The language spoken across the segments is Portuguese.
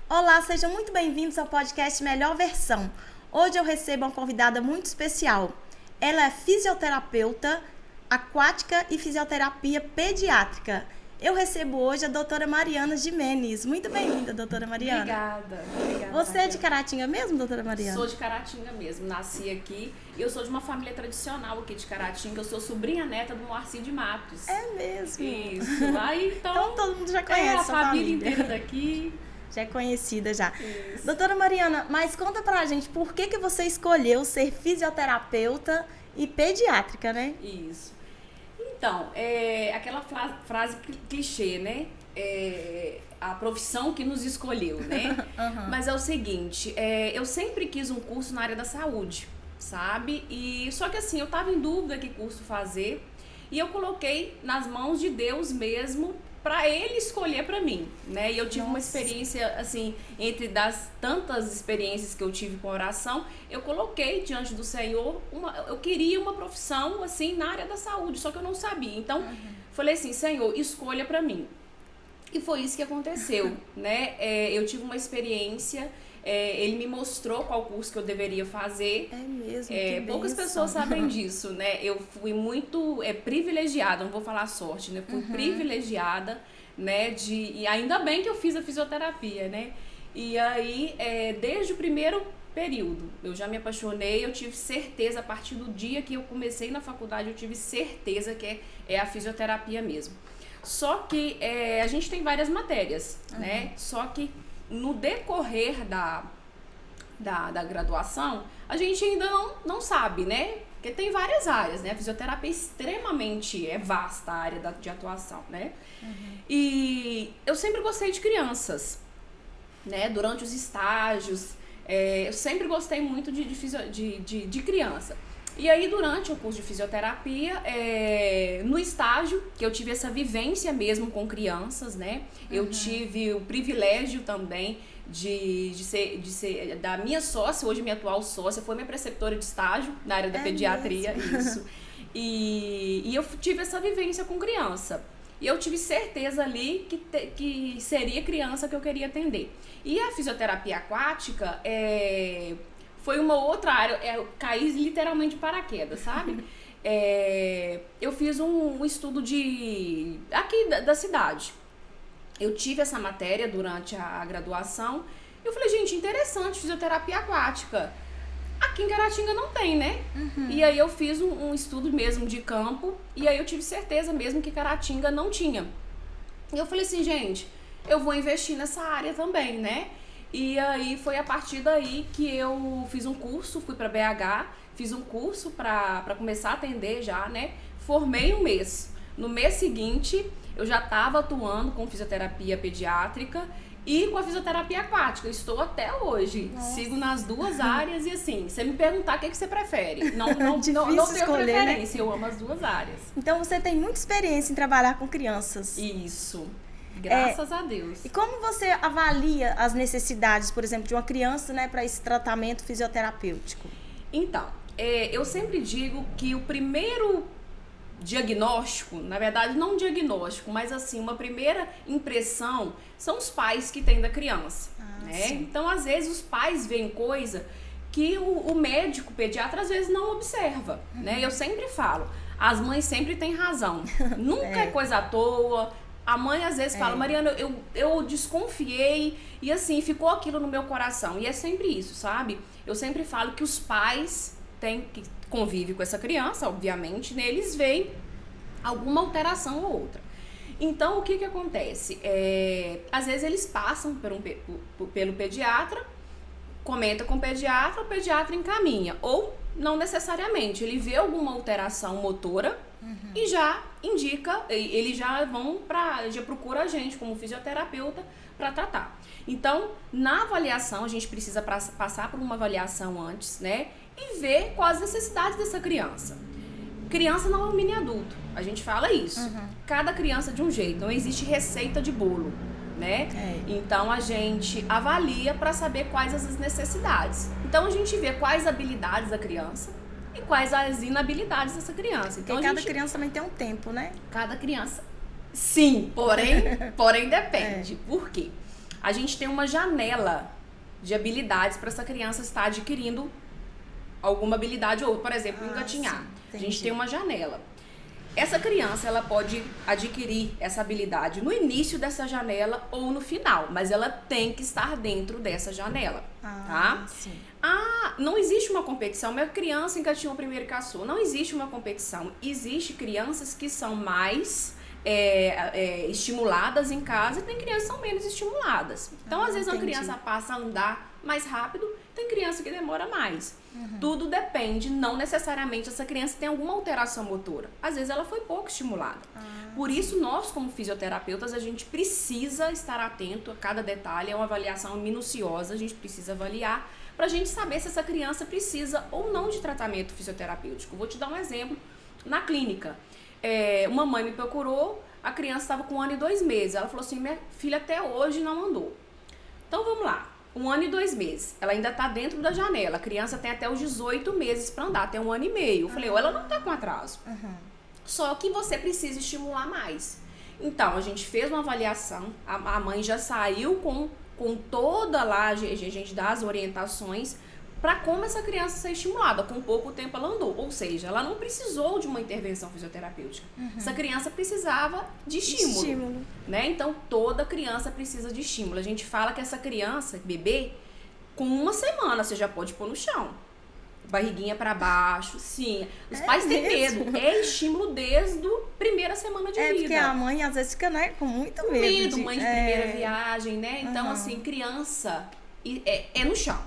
Olá, sejam muito bem-vindos ao podcast Melhor Versão. Hoje eu recebo uma convidada muito especial. Ela é fisioterapeuta aquática e fisioterapia pediátrica. Eu recebo hoje a doutora Mariana Gimenez. Muito bem-vinda, doutora Mariana. Obrigada. Você é de Caratinga mesmo, doutora Mariana? Sou de Caratinga mesmo, nasci aqui. Eu sou de uma família tradicional aqui de Caratinga. Eu sou sobrinha neta do Moacir de Matos. É mesmo? Isso. Aí, então todo mundo já conhece a sua família inteira daqui. Já é conhecida já. Isso. Doutora Mariana, mas conta pra gente por que você escolheu ser fisioterapeuta e pediátrica, né? Isso. Então, é aquela frase clichê, né? A profissão que nos escolheu, né? Uhum. Mas é o seguinte, eu sempre quis um curso na área da saúde, sabe? Só que assim, eu tava em dúvida que curso fazer e eu coloquei nas mãos de Deus mesmo para Ele escolher para mim, né? E eu tive uma experiência, assim, entre das tantas experiências que eu tive com oração, eu coloquei diante do Senhor, eu queria uma profissão, assim, na área da saúde, só que eu não sabia. Então, falei assim, Senhor, escolha para mim. E foi isso que aconteceu, né? Eu tive uma experiência, Ele me mostrou qual curso que eu deveria fazer. É mesmo, poucas pessoas sabem disso, né? Eu fui muito privilegiada, não vou falar sorte, né? Fui privilegiada, né? E ainda bem que eu fiz a fisioterapia, né? E aí, desde o primeiro período, eu já me apaixonei, eu tive certeza, a partir do dia que eu comecei na faculdade, eu tive certeza que é a fisioterapia mesmo. Só que a gente tem várias matérias, né? Só que no decorrer da graduação, a gente ainda não sabe, né? Porque tem várias áreas, né? A fisioterapia é extremamente vasta a área de atuação, né? E eu sempre gostei de crianças, né? Durante os estágios, eu sempre gostei muito de criança. E aí, durante o curso de fisioterapia, no estágio, que eu tive essa vivência mesmo com crianças, né? Eu tive o privilégio também de ser da minha sócia, hoje minha atual sócia, foi minha preceptora de estágio na área da pediatria, mesmo? Isso. E eu tive essa vivência com criança. E eu tive certeza ali que seria criança que eu queria atender. E a fisioterapia aquática foi uma outra área, eu caí literalmente de paraquedas, sabe? Eu fiz um estudo aqui da cidade. Eu tive essa matéria durante a graduação. Eu falei, gente, interessante, fisioterapia aquática. Aqui em Caratinga não tem, né? E aí eu fiz um estudo mesmo de campo, e aí eu tive certeza mesmo que Caratinga não tinha. E eu falei assim, gente, eu vou investir nessa área também, né? E aí foi a partir daí que eu fiz um curso, fui para BH, fiz um curso para começar a atender já, né? Formei um mês. No mês seguinte, eu já estava atuando com fisioterapia pediátrica e com a fisioterapia aquática. Estou até hoje. Nossa. Sigo nas duas áreas e assim, você me perguntar o que você prefere. Não tenho escolher, preferência, né? Eu amo as duas áreas. Então você tem muita experiência em trabalhar com crianças. Isso. Graças a Deus. E como você avalia as necessidades, por exemplo, de uma criança, né, para esse tratamento fisioterapêutico? Então, eu sempre digo que o primeiro diagnóstico, na verdade não diagnóstico, mas assim, uma primeira impressão são os pais que têm da criança, né? Então, às vezes, os pais veem coisa que o médico pediatra às vezes não observa, né? Eu sempre falo, as mães sempre têm razão. Nunca é coisa à toa. A mãe às vezes fala, Mariana, eu desconfiei e assim, ficou aquilo no meu coração. E é sempre isso, sabe? Eu sempre falo que os pais que convivem com essa criança, obviamente, né? Eles veem alguma alteração ou outra. Então, o que acontece? Às vezes eles passam pelo pediatra, comenta com o pediatra encaminha. Ou, não necessariamente, ele vê alguma alteração motora, e já indica, eles já já procura a gente como fisioterapeuta para tratar. Então, na avaliação, a gente precisa passar por uma avaliação antes, né? E ver quais as necessidades dessa criança. Criança não é um mini adulto, a gente fala isso. Cada criança de um jeito, não existe receita de bolo, né? Então, a gente avalia para saber quais as necessidades. Então, a gente vê quais habilidades da criança e quais as inabilidades dessa criança. Então, cada criança também tem um tempo, né? Cada criança, sim, porém depende. Por quê? a gente tem uma janela de habilidades para essa criança estar adquirindo alguma habilidade ou, por exemplo, engatinhar. Sim, a gente tem uma janela. Essa criança, ela pode adquirir essa habilidade no início dessa janela ou no final, mas ela tem que estar dentro dessa janela, tá? Sim. Não existe uma competição. Minha criança engatinhou primeiro e caçou. Não existe uma competição. Existe crianças que são mais estimuladas em casa e tem crianças que são menos estimuladas. Então, às vezes, uma criança passa a andar mais rápido, tem criança que demora mais. Tudo depende, não necessariamente essa criança tem alguma alteração motora. Às vezes ela foi pouco estimulada. Por isso, nós como fisioterapeutas, a gente precisa estar atento a cada detalhe, é uma avaliação minuciosa, a gente precisa avaliar pra gente saber se essa criança precisa ou não de tratamento fisioterapêutico. Vou te dar um exemplo na clínica. Uma mãe me procurou, a criança estava com 1 ano e 2 meses. Ela falou assim, minha filha até hoje não andou. Então vamos lá. 1 ano e 2 meses, ela ainda tá dentro da janela, a criança tem até os 18 meses para andar, até 1 ano e meio. Eu falei, ela não tá com atraso, só que você precisa estimular mais. Então, a gente fez uma avaliação, a mãe já saiu com toda lá, a gente dá as orientações para como essa criança ser estimulada. Com pouco tempo ela andou, ou seja, ela não precisou de uma intervenção fisioterapêutica. Essa criança precisava de estímulo. Né? Então, toda criança precisa de estímulo. A gente fala que essa criança, bebê, com 1 semana você já pode pôr no chão. Barriguinha para baixo, sim. Os pais têm medo. É estímulo desde a primeira semana de vida. Porque a mãe às vezes fica, né, com muito medo. Mãe de primeira viagem, né? Então, assim, criança é no chão.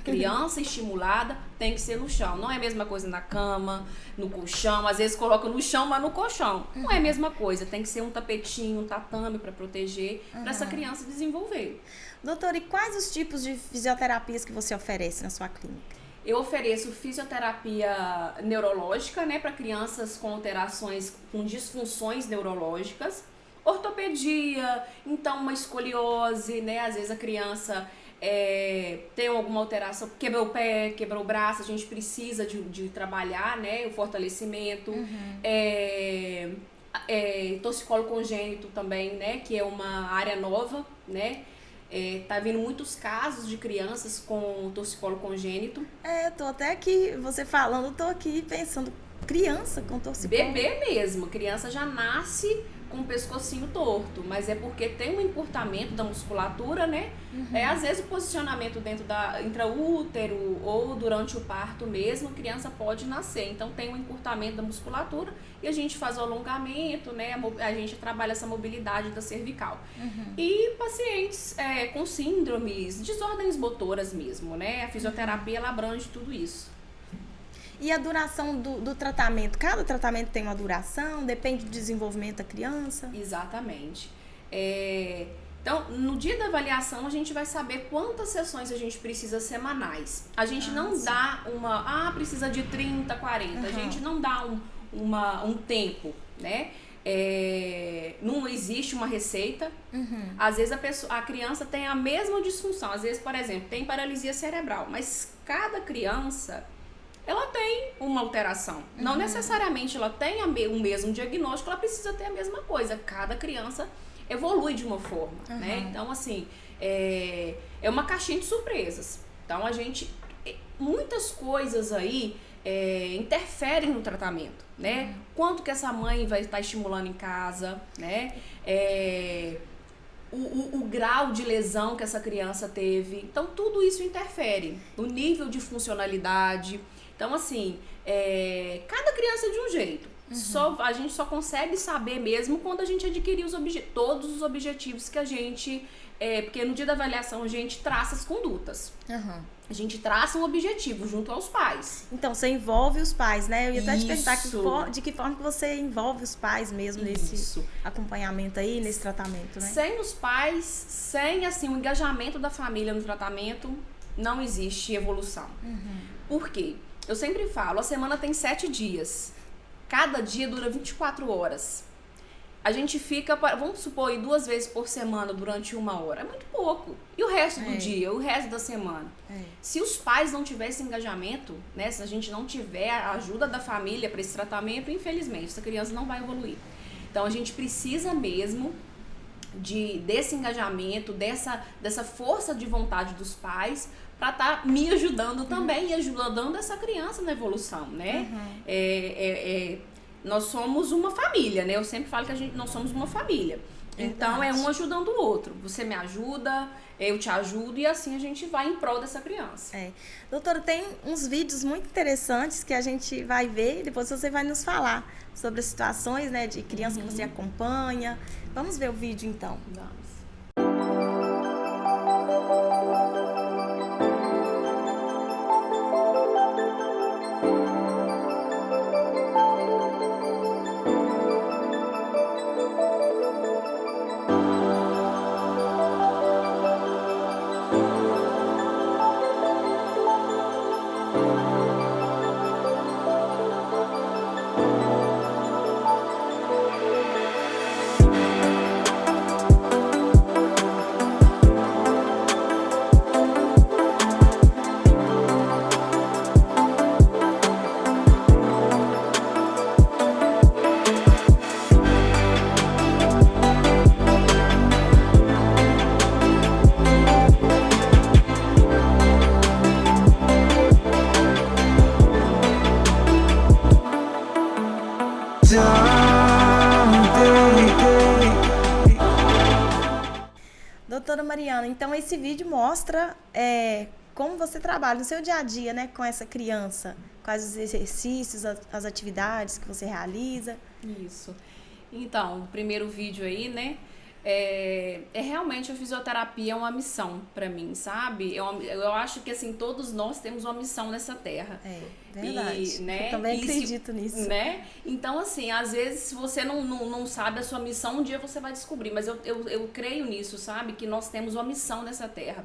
Criança estimulada tem que ser no chão. Não é a mesma coisa na cama, no colchão. Às vezes coloca no chão, mas no colchão. Não é a mesma coisa. Tem que ser um tapetinho, um tatame para proteger, para essa criança desenvolver. Doutora, e quais os tipos de fisioterapias que você oferece na sua clínica? Eu ofereço fisioterapia neurológica, né, para crianças com alterações, com disfunções neurológicas. Ortopedia, então uma escoliose, né, às vezes a criança tem alguma alteração, quebrou o pé, quebrou o braço, a gente precisa de trabalhar, né, o fortalecimento. Torcicolo congênito também, né, que é uma área nova, né. Tá vindo muitos casos de crianças com torcicolo congênito. Tô até aqui, você falando, tô aqui pensando, criança com torcicolo. Bebê mesmo, criança já nasce com o pescocinho torto, mas é porque tem um encurtamento da musculatura, né? Às vezes o posicionamento dentro da intraútero ou durante o parto mesmo, a criança pode nascer. Então tem um encurtamento da musculatura e a gente faz o alongamento, né? A gente trabalha essa mobilidade da cervical. E pacientes com síndromes, desordens motoras mesmo, né? A fisioterapia ela abrange tudo isso. E a duração do tratamento? Cada tratamento tem uma duração? Depende do desenvolvimento da criança? Exatamente. Então, no dia da avaliação, a gente vai saber quantas sessões a gente precisa semanais. A gente não dá precisa de 30, 40. A gente não dá um tempo, né? Não existe uma receita. Às vezes a criança tem a mesma disfunção. Às vezes, por exemplo, tem paralisia cerebral. Mas cada criança... ela tem uma alteração. Não necessariamente ela tem o mesmo diagnóstico, ela precisa ter a mesma coisa. Cada criança evolui de uma forma, né? Então, assim, é uma caixinha de surpresas. Então, muitas coisas aí interferem no tratamento, né? Quanto que essa mãe vai estar estimulando em casa, né? O grau de lesão que essa criança teve. Então, tudo isso interfere. O nível de funcionalidade. Então, assim, cada criança é de um jeito. A gente só consegue saber mesmo quando a gente adquirir todos os objetivos que a gente... porque no dia da avaliação a gente traça as condutas. A gente traça um objetivo junto aos pais. Então, você envolve os pais, né? Eu ia até te perguntar de que forma que você envolve os pais mesmo nesse acompanhamento aí, nesse tratamento, né? Sem os pais, sem assim, o engajamento da família no tratamento, não existe evolução. Por quê? Eu sempre falo, a semana tem 7 dias. Cada dia dura 24 horas. A gente fica, vamos supor, 2 vezes por semana durante 1 hora. É muito pouco. E o resto do dia, o resto da semana? Se os pais não tivessem engajamento, né, se a gente não tiver a ajuda da família para esse tratamento, infelizmente, essa criança não vai evoluir. Então, a gente precisa mesmo desse engajamento, dessa força de vontade dos pais para estar me ajudando também e ajudando essa criança na evolução, né? Nós somos uma família, né? Eu sempre falo que nós somos uma família. Então, é um ajudando o outro. Você me ajuda, eu te ajudo e assim a gente vai em prol dessa criança. Doutora, tem uns vídeos muito interessantes que a gente vai ver e depois você vai nos falar sobre as situações, né, de criança que você acompanha. Vamos ver o vídeo, então. Vamos. Doutora Mariana, então esse vídeo mostra como você trabalha no seu dia a dia, né, com essa criança, quais os exercícios, as atividades que você realiza. Isso. Então, o primeiro vídeo aí, né, realmente a fisioterapia é uma missão pra mim, sabe? Eu acho que, assim, todos nós temos uma missão nessa terra. Verdade. Né? Eu também acredito nisso. Né? Então, assim, às vezes, se você não sabe a sua missão, um dia você vai descobrir. Mas eu creio nisso, sabe? Que nós temos uma missão nessa terra.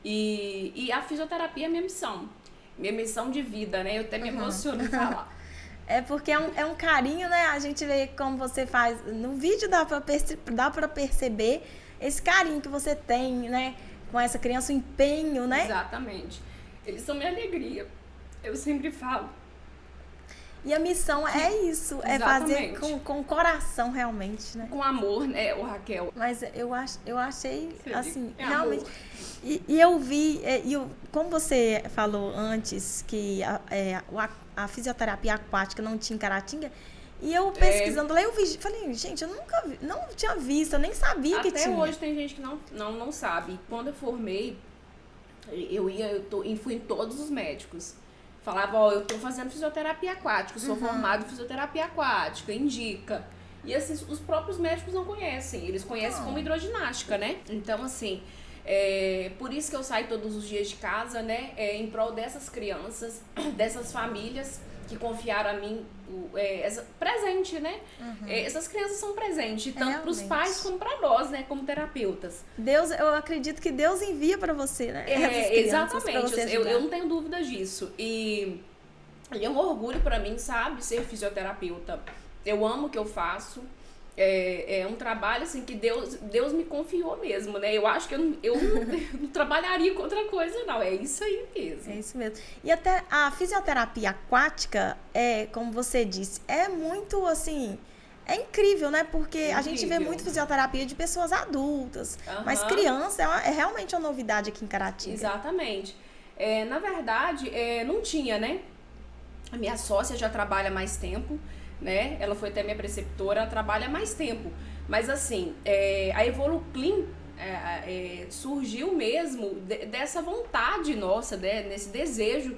E a fisioterapia é minha missão. Minha missão de vida, né? Eu até me emociono em falar. Porque é um carinho, né? A gente vê como você faz. No vídeo dá pra perceber esse carinho que você tem, né? Com essa criança, o empenho, né? Exatamente. Eles são minha alegria. Eu sempre falo. E a missão é isso. Exatamente. É fazer com coração, realmente, né? Com amor, né, Raquel? Mas eu achei, assim, realmente... Amor. E eu vi, como você falou antes, que a fisioterapia aquática não tinha em Caratinga, e eu pesquisando lá, eu vi, falei, gente, eu nunca vi, não tinha visto, eu nem sabia que tinha. Até hoje tem gente que não sabe. Quando eu formei, fui em todos os médicos. Falava, eu tô fazendo fisioterapia aquática, sou formado em fisioterapia aquática, indica. E assim, os próprios médicos não conhecem, eles conhecem como hidroginástica, né? Então, assim, por isso que eu saio todos os dias de casa, né? Em prol dessas crianças, dessas famílias que confiaram a mim presente, né? Essas crianças são presentes, tanto para os pais como para nós, né? Como terapeutas. Eu acredito que Deus envia para você, né? Exatamente, eu não tenho dúvida disso. E é um orgulho para mim, sabe? Ser fisioterapeuta. Eu amo o que eu faço. É um trabalho assim que Deus me confiou mesmo, né? Eu acho que eu não trabalharia com outra coisa, não. É isso aí mesmo. É isso mesmo. E até a fisioterapia aquática, como você disse, é muito assim... É incrível, né? Porque a gente vê muito fisioterapia de pessoas adultas. Mas criança é realmente uma novidade aqui em Caratinga. Exatamente. Na verdade, não tinha, né? A minha sócia já trabalha mais tempo, né? Ela foi até minha preceptora, ela trabalha há mais tempo. Mas assim, a Evoluclean surgiu mesmo dessa vontade nossa, nesse desejo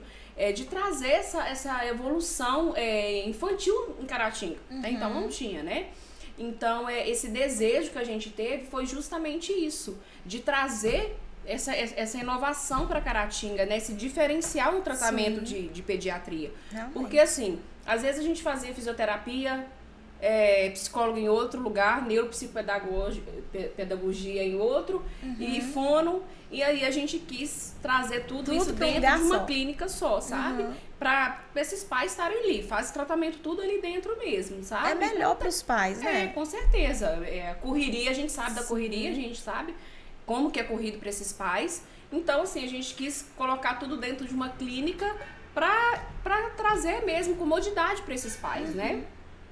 de trazer essa evolução infantil em Caratinga. Então não tinha, né? Então esse desejo que a gente teve foi justamente isso, de trazer essa inovação para Caratinga, né? Esse diferencial no tratamento de pediatria. Realmente. Porque assim, às vezes a gente fazia fisioterapia, psicólogo em outro lugar, neuropsicopedagogia em outro, e fono, e aí a gente quis trazer tudo isso dentro de uma clínica só, sabe? Para esses pais estarem ali, faz tratamento tudo ali dentro mesmo, sabe? É melhor para os pais, né? Com certeza. Correria, a gente sabe da correria, a gente sabe como que é corrido para esses pais. Então, assim, a gente quis colocar tudo dentro de uma clínica para trazer mesmo comodidade para esses pais, né?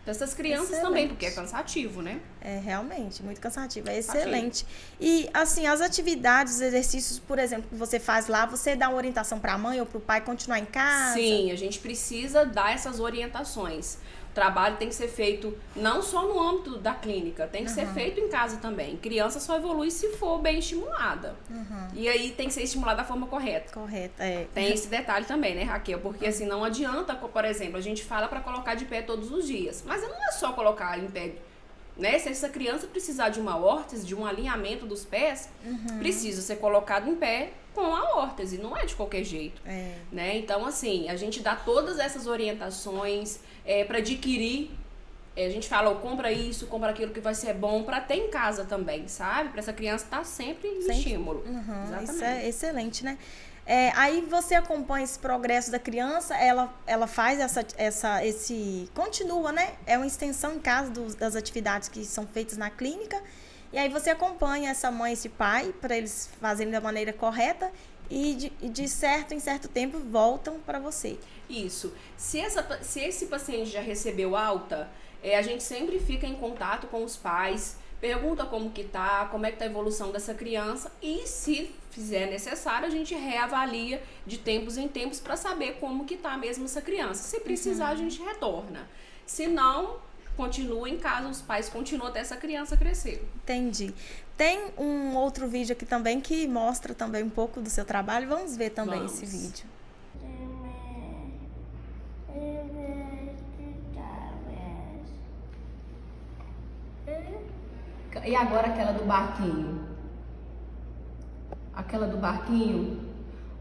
dessas crianças também, porque é cansativo, né? É, realmente, muito cansativo. É excelente. E, assim, as atividades, os exercícios, por exemplo, que você faz lá, você dá uma orientação para a mãe ou para o pai continuar em casa? Sim, a gente precisa dar essas orientações. O trabalho tem que ser feito não só no âmbito da clínica, tem que ser feito em casa também. Criança só evolui se for bem estimulada. E aí tem que ser estimulada da forma correta. Correta, é. Tem esse detalhe também, né, Raquel? Porque assim, não adianta, por exemplo, a gente fala para colocar de pé todos os dias. Mas não é só colocar em pé, né? Se essa criança precisar de uma órtese, de um alinhamento dos pés, precisa ser colocado em pé com a órtese, não é de qualquer jeito, né? Então, assim, a gente dá todas essas orientações para adquirir. A gente fala, compra isso, compra aquilo que vai ser bom para ter em casa também, sabe? Para essa criança estar sempre em estímulo. Exatamente. Isso é excelente, né? Aí você acompanha esse progresso da criança, ela faz esse continua, né? É uma extensão em casa das atividades que são feitas na clínica. E aí você acompanha essa mãe, esse pai, para eles fazerem da maneira correta e de certo em certo tempo voltam para você. Isso. Se esse paciente já recebeu alta, a gente sempre fica em contato com os pais, pergunta como que tá, como é que tá a evolução dessa criança e se fizer necessário, a gente reavalia de tempos em tempos para saber como que tá mesmo essa criança. Se precisar, a gente retorna. Se não, continua em casa, os pais continuam até essa criança crescer. Entendi. Tem um outro vídeo aqui também que mostra também um pouco do seu trabalho. Vamos ver também esse vídeo. E agora aquela do barquinho? Aquela do barquinho?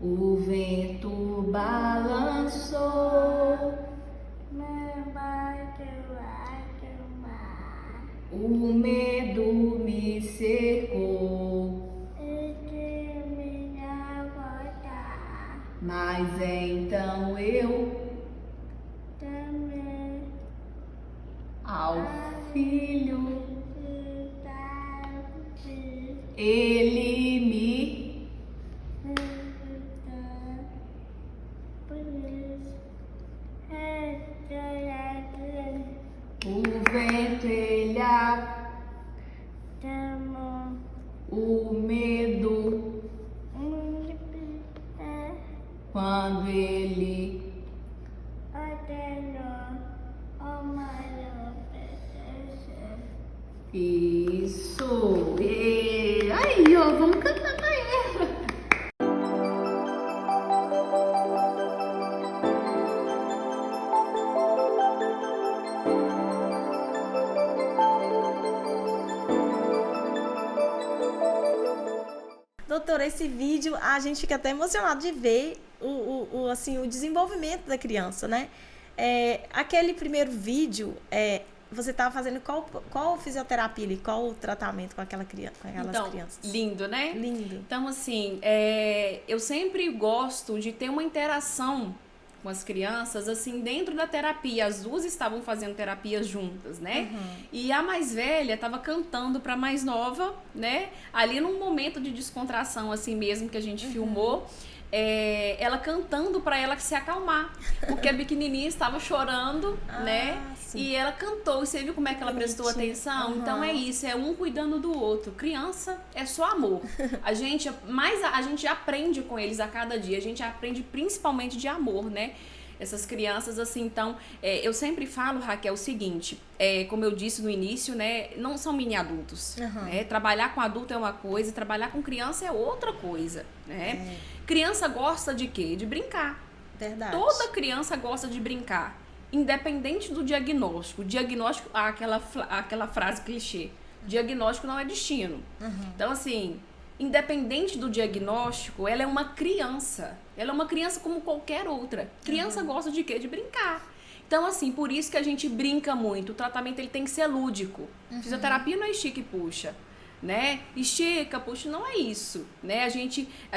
O vento balançou, o medo me cercou, mas então eu ao filho ele me o vento ele o medo quando ele isso. E aí, ó, vamos cantar pra ela. Doutora, esse vídeo a gente fica até emocionado de ver assim, o desenvolvimento da criança, né? Aquele primeiro vídeo, você estava fazendo qual fisioterapia ali, qual o tratamento com aquelas crianças? Lindo, né? Lindo. Então, assim, eu sempre gosto de ter uma interação com as crianças, assim, dentro da terapia. As duas estavam fazendo terapia juntas, né? E a mais velha estava cantando para a mais nova, né? Ali num momento de descontração, assim mesmo, que a gente filmou. Ela cantando para ela se acalmar, porque a pequenininha estava chorando, né? Sim. E ela cantou, e você viu como é que ela prestou atenção? Então é isso, é um cuidando do outro. Criança é só amor. A gente aprende com eles a cada dia, a gente aprende principalmente de amor, né? Essas crianças, assim, então, eu sempre falo, Raquel, o seguinte, como eu disse no início, né, não são mini adultos, né? Trabalhar com adulto é uma coisa, trabalhar com criança é outra coisa, né? Criança gosta de quê? De brincar. Verdade. Toda criança gosta de brincar, independente do diagnóstico. Diagnóstico, aquela frase clichê, diagnóstico não é destino. Então, assim, independente do diagnóstico, ela é uma criança. Ela é uma criança como qualquer outra. Criança gosta de quê? De brincar. Então, assim, por isso que a gente brinca muito. O tratamento ele tem que ser lúdico. Fisioterapia não é estica e puxa, né? Estica, puxa, não é isso, né? A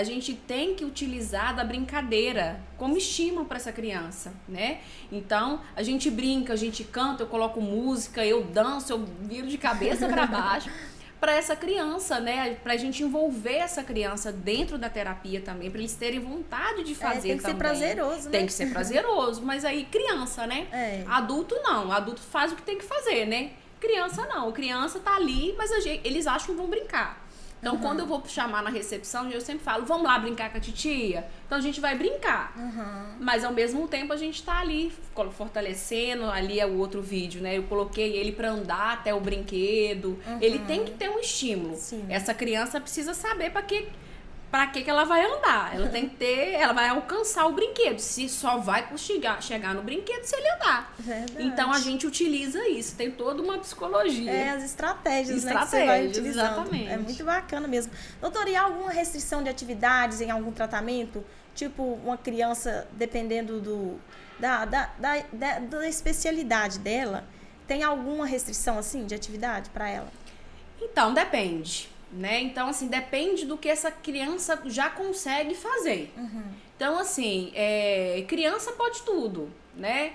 gente tem que utilizar da brincadeira como estímulo para essa criança, né? Então, a gente brinca, a gente canta, eu coloco música, eu danço, eu viro de cabeça para baixo. para essa criança, né? Pra gente envolver essa criança dentro da terapia também, para eles terem vontade de fazer tem que também. ser prazeroso, né? Tem que ser prazeroso, mas aí criança, né? Adulto não, adulto faz o que tem que fazer, né? Criança não, criança tá ali, mas eles acham que vão brincar. Então, quando eu vou chamar na recepção, eu sempre falo, vamos lá brincar com a titia? Então, a gente vai brincar. Mas, ao mesmo tempo, a gente tá ali fortalecendo. Ali é o outro vídeo, né? Eu coloquei ele pra andar até o brinquedo. Ele tem que ter um estímulo. Sim. Essa criança precisa saber pra que ela vai andar. Ela tem que ter, ela vai alcançar o brinquedo. Se só vai chegar no brinquedo se ele andar. Verdade. Então a gente utiliza isso, tem toda uma psicologia. As estratégias, né, que você vai utilizando. Exatamente. É muito bacana mesmo. Doutora, e há alguma restrição de atividades em algum tratamento? Tipo, uma criança, dependendo da especialidade dela, tem alguma restrição, assim, de atividade para ela? Então, depende. Né? Então, assim, depende do que essa criança já consegue fazer. Então, assim, criança pode tudo, né?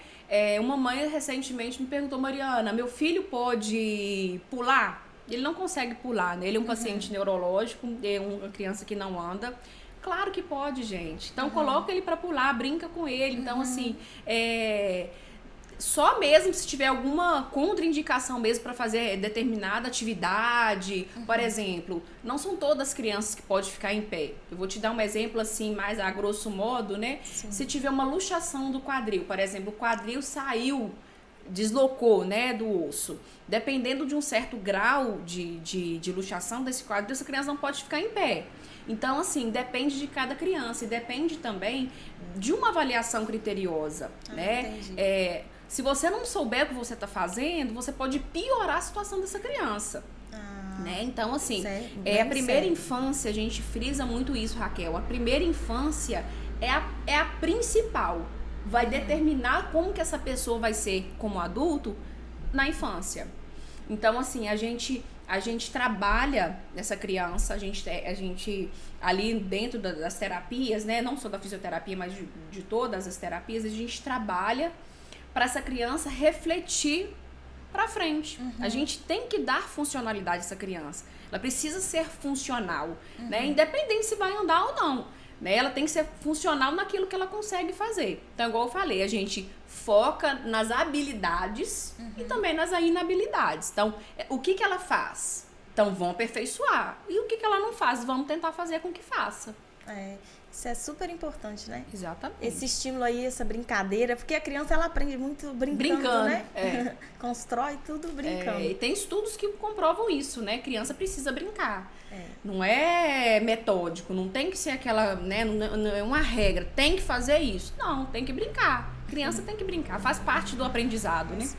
Uma mãe recentemente me perguntou, Mariana, meu filho pode pular? Ele não consegue pular, né? Ele é um paciente neurológico, é uma criança que não anda. Claro que pode, gente. Então, coloca ele para pular, brinca com ele. Então, assim, só mesmo se tiver alguma contraindicação mesmo para fazer determinada atividade, por exemplo, não são todas as crianças que podem ficar em pé. Eu vou te dar um exemplo assim, mais a grosso modo, né? Sim. Se tiver uma luxação do quadril, por exemplo, o quadril deslocou, né, do osso. Dependendo de um certo grau de luxação desse quadril, essa criança não pode ficar em pé. Então, assim, depende de cada criança e depende também de uma avaliação criteriosa, né? Entendi. Se você não souber o que você está fazendo, você pode piorar a situação dessa criança. Né? Então, assim, a primeira infância, a gente frisa muito isso, Raquel. A primeira infância é a principal. Vai determinar como que essa pessoa vai ser como adulto na infância. Então, assim, a gente trabalha essa criança, a gente ali dentro das terapias, né? Não só da fisioterapia, mas de todas as terapias, a gente trabalha para essa criança refletir para frente. A gente tem que dar funcionalidade a essa criança. Ela precisa ser funcional, né? Independente se vai andar ou não. Né? Ela tem que ser funcional naquilo que ela consegue fazer. Então, igual eu falei, a gente foca nas habilidades e também nas inabilidades. Então, o que ela faz? Então, vamos aperfeiçoar. E o que ela não faz? Vamos tentar fazer com que faça. Isso é super importante, né? Exatamente. Esse estímulo aí, essa brincadeira, porque a criança ela aprende muito brincando, né? Constrói tudo brincando. E tem estudos que comprovam isso, né? Criança precisa brincar. Não é metódico, não tem que ser aquela, né? Não é uma regra, tem que fazer isso. Não, tem que brincar. Criança tem que brincar, faz parte do aprendizado, né?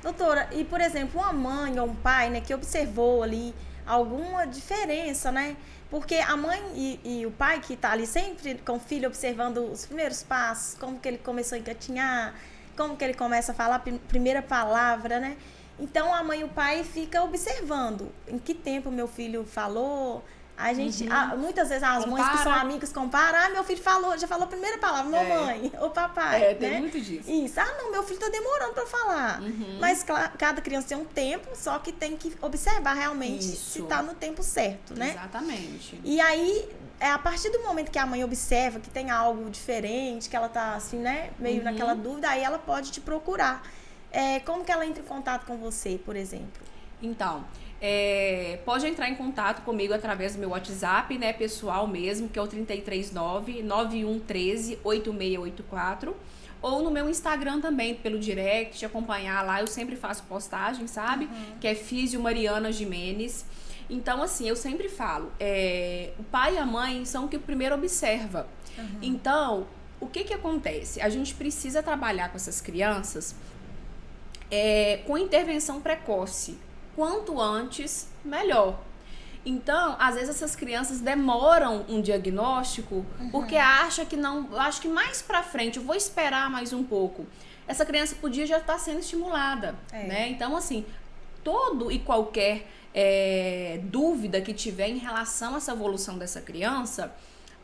Doutora, e por exemplo, uma mãe ou um pai, né, que observou ali alguma diferença, né? Porque a mãe e o pai que tá ali sempre com o filho observando os primeiros passos, como que ele começou a engatinhar, como que ele começa a falar a primeira palavra, né? Então a mãe e o pai ficam observando em que tempo meu filho falou. A gente, muitas vezes as mães que são amigas comparam, meu filho já falou a primeira palavra, mamãe ou papai. Tem né? muito disso. Isso, não, meu filho tá demorando pra falar. Mas cada criança tem um tempo, só que tem que observar realmente se tá no tempo certo, né? Exatamente. E aí, a partir do momento que a mãe observa que tem algo diferente, que ela tá assim, né, meio naquela dúvida, aí ela pode te procurar. Como que ela entra em contato com você, por exemplo? Então, pode entrar em contato comigo através do meu WhatsApp, né, pessoal mesmo, que é o 339-9113-8684. Ou no meu Instagram também, pelo direct, acompanhar lá. Eu sempre faço postagem, sabe? Que é Físio Mariana Gimenez. Então, assim, eu sempre falo, o pai e a mãe são o que primeiro observa. Então, o que acontece? A gente precisa trabalhar com essas crianças com intervenção precoce. Quanto antes, melhor. Então, às vezes essas crianças demoram um diagnóstico porque acha que não, eu acho que mais pra frente, eu vou esperar mais um pouco. Essa criança podia já estar sendo estimulada, né? Então, assim, todo e qualquer dúvida que tiver em relação a essa evolução dessa criança,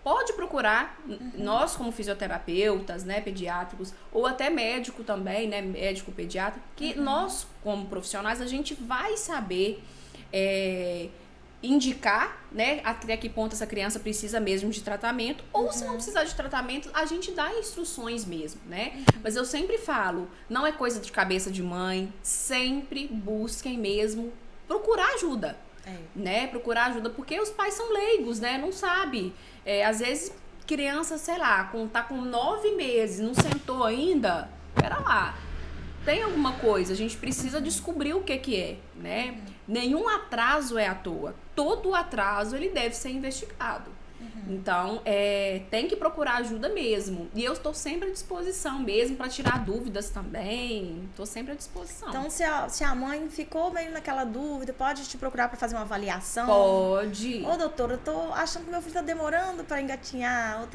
pode procurar nós como fisioterapeutas, né, pediátricos, ou até médico também, né, médico pediatra, que nós como profissionais a gente vai saber indicar, né, até que ponto essa criança precisa mesmo de tratamento, ou se não precisar de tratamento, a gente dá instruções mesmo, né? Mas eu sempre falo, não é coisa de cabeça de mãe, sempre busquem mesmo procurar ajuda, né? Procurar ajuda, porque os pais são leigos, né? Não sabe. Às vezes, criança, sei lá, tá com 9 meses, não sentou ainda, pera lá. Tem alguma coisa, a gente precisa descobrir o que é, né? Nenhum atraso é à toa. Todo atraso, ele deve ser investigado. Então, tem que procurar ajuda mesmo. E eu estou sempre à disposição mesmo para tirar dúvidas também. Estou sempre à disposição. Então, se a mãe ficou meio naquela dúvida, pode te procurar para fazer uma avaliação? Pode. Ô, doutora, eu tô achando que meu filho tá demorando para engatinhar.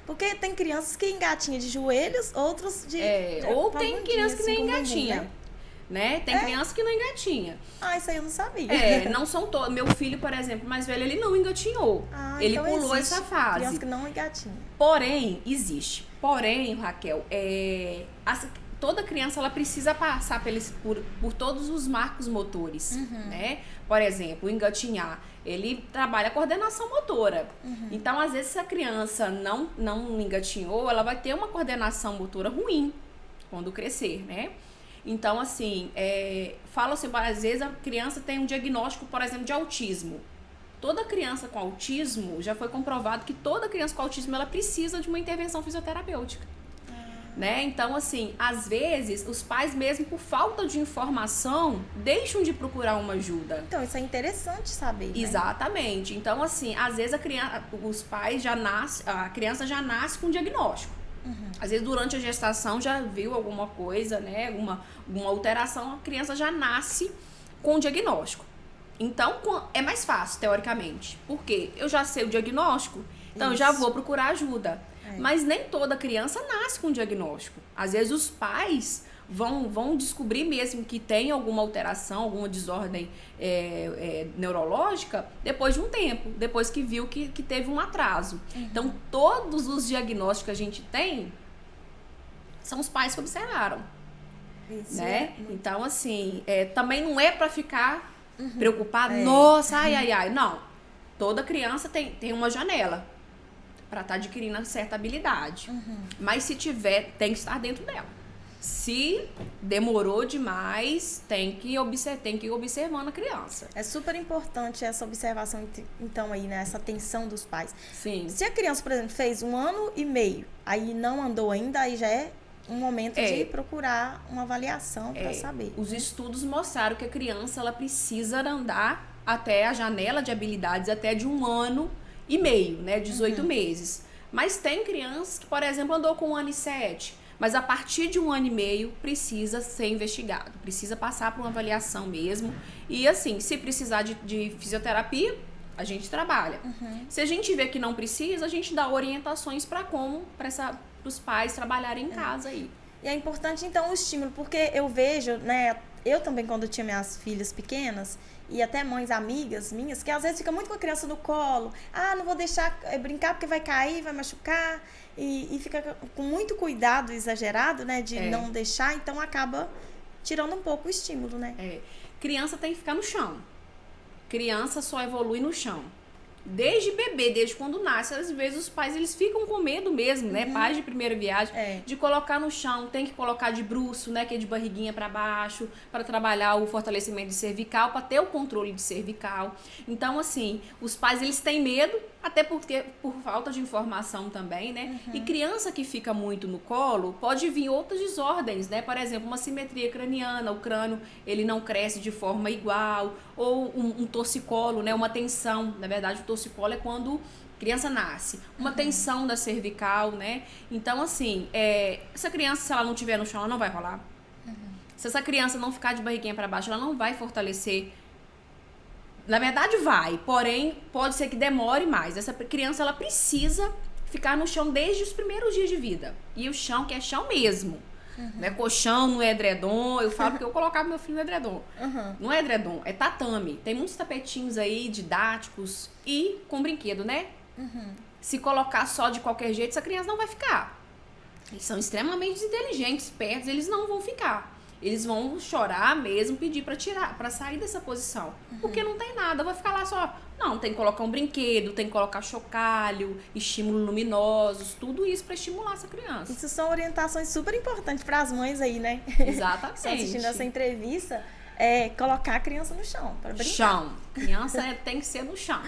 Porque tem crianças que engatinham de joelhos, outros de... ou tem criança que nem engatinha. Né? Né? Tem criança que não engatinha. Isso aí eu não sabia. Não são todos. Meu filho, por exemplo, mais velho, ele não engatinhou. Ele então pulou essa fase. Criança que não engatinha. Porém, existe. Porém, Raquel, toda criança ela precisa passar por todos os marcos motores, né? Por exemplo, o engatinhar, ele trabalha a coordenação motora. Então, às vezes, se a criança não engatinhou, ela vai ter uma coordenação motora ruim quando crescer, né? Então, assim, falo assim, às vezes a criança tem um diagnóstico, por exemplo, de autismo. Toda criança com autismo, já foi comprovado que toda criança com autismo, ela precisa de uma intervenção fisioterapêutica. Né? Então, assim, às vezes, os pais mesmo, por falta de informação, deixam de procurar uma ajuda. Então, isso é interessante saber, né? Exatamente. Então, assim, às vezes a criança já nasce com diagnóstico. Às vezes durante a gestação já viu alguma coisa, né? Alguma alteração, a criança já nasce com diagnóstico. Então é mais fácil, teoricamente. Porque eu já sei o diagnóstico, então eu já vou procurar ajuda. Mas nem toda criança nasce com diagnóstico. Às vezes os pais vão descobrir mesmo que tem alguma alteração, alguma desordem neurológica depois de um tempo, depois que viu que teve um atraso. Então, todos os diagnósticos que a gente tem são os pais que observaram. Isso, né? Então, assim, também não é para ficar preocupado, nossa, ai. Não. Toda criança tem uma janela para estar adquirindo certa habilidade. Mas se tiver, tem que estar dentro dela. Se demorou demais, tem que ir observando a criança. É super importante essa observação, então, aí, né? Essa atenção dos pais. Sim. Se a criança, por exemplo, fez 1 ano e meio, aí não andou ainda, aí já é um momento de procurar uma avaliação para saber. Os estudos mostraram que a criança ela precisa andar até a janela de habilidades até de 1 ano e meio, né? 18 meses. Mas tem crianças que, por exemplo, andou com 1 ano e 7. Mas a partir de 1 ano e meio precisa ser investigado, precisa passar por uma avaliação mesmo. E assim, se precisar de fisioterapia, a gente trabalha. Se a gente vê que não precisa, a gente dá orientações para os pais trabalharem em casa aí. E é importante então o estímulo, porque eu vejo, né, eu também quando tinha minhas filhas pequenas, e até mães amigas minhas, que às vezes fica muito com a criança no colo, não vou deixar brincar porque vai cair, vai machucar, e fica com muito cuidado exagerado, né, de não deixar, então acaba tirando um pouco o estímulo, né? Criança tem que ficar no chão. Criança só evolui no chão. Desde bebê, desde quando nasce, às vezes os pais eles ficam com medo mesmo, né? Pais de primeira viagem, de colocar no chão, tem que colocar de bruço, né? Que é de barriguinha para baixo, para trabalhar o fortalecimento de cervical, para ter o controle de cervical. Então, assim, os pais eles têm medo, até porque por falta de informação também, né? E criança que fica muito no colo, pode vir outras desordens, né? Por exemplo, uma simetria craniana, o crânio ele não cresce de forma igual, ou um torcicolo, né? Uma tensão, na verdade o torcicolo é quando a criança nasce, uma tensão da cervical, né? Então, assim, essa criança, se ela não estiver no chão, ela não vai rolar. Se essa criança não ficar de barriguinha para baixo, ela não vai fortalecer. Na verdade vai, porém pode ser que demore mais. Essa criança ela precisa ficar no chão desde os primeiros dias de vida. E o chão que é chão mesmo. Não é colchão, não é edredom. Eu falo que eu colocava meu filho no edredom. Não é edredom, é tatame. Tem muitos tapetinhos aí didáticos e com brinquedo, né? Se colocar só de qualquer jeito, essa criança não vai ficar. Eles são extremamente inteligentes, espertos, eles não vão ficar. eles vão chorar mesmo, pedir pra tirar, pra sair dessa posição. Porque não tem nada, vai ficar lá só. Não, tem que colocar um brinquedo, tem que colocar chocalho, estímulos luminosos, tudo isso pra estimular essa criança. Isso são orientações super importantes para as mães aí, né? Exatamente. Estão assistindo essa entrevista, colocar a criança no chão, para brincar. Chão. Criança tem que ser no chão.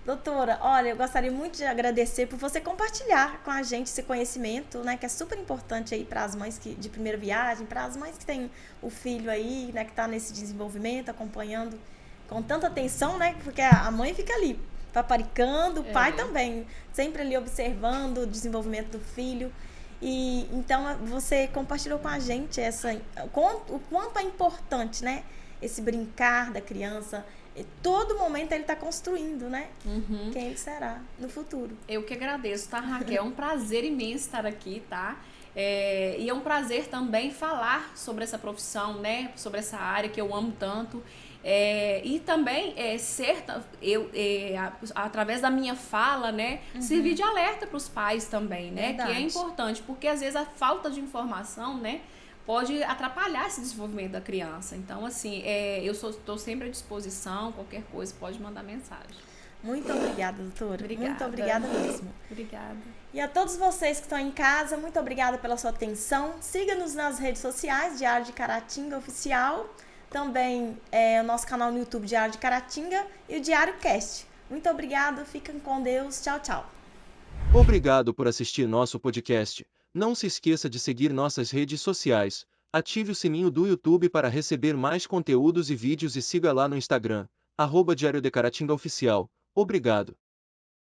Doutora, olha, eu gostaria muito de agradecer por você compartilhar com a gente esse conhecimento, né, que é super importante aí para as mães de primeira viagem, para as mães que têm o filho aí, né, que está nesse desenvolvimento, acompanhando com tanta atenção, né, porque a mãe fica ali paparicando, o pai também, sempre ali observando o desenvolvimento do filho. E então você compartilhou com a gente o quanto é importante, né, esse brincar da criança. E todo momento ele está construindo, né? Quem ele será no futuro. Eu que agradeço, tá, Raquel? É um prazer imenso estar aqui, tá? E é um prazer também falar sobre essa profissão, né? Sobre essa área que eu amo tanto. E também através da minha fala, né? Servir de alerta para os pais também, né? Verdade. Que é importante, porque às vezes a falta de informação, né? Pode atrapalhar esse desenvolvimento da criança. Então, assim, eu estou sempre à disposição, qualquer coisa, pode mandar mensagem. Muito obrigada, doutora. Obrigada. Muito obrigada mesmo. Obrigada. E a todos vocês que estão em casa, muito obrigada pela sua atenção. Siga-nos nas redes sociais, Diário de Caratinga Oficial. Também o nosso canal no YouTube, Diário de Caratinga, e o Diário Cast. Muito obrigada, fiquem com Deus. Tchau, tchau. Obrigado por assistir nosso podcast. Não se esqueça de seguir nossas redes sociais. Ative o sininho do YouTube para receber mais conteúdos e vídeos e siga lá no Instagram, @Diário de Caratinga Oficial. Obrigado.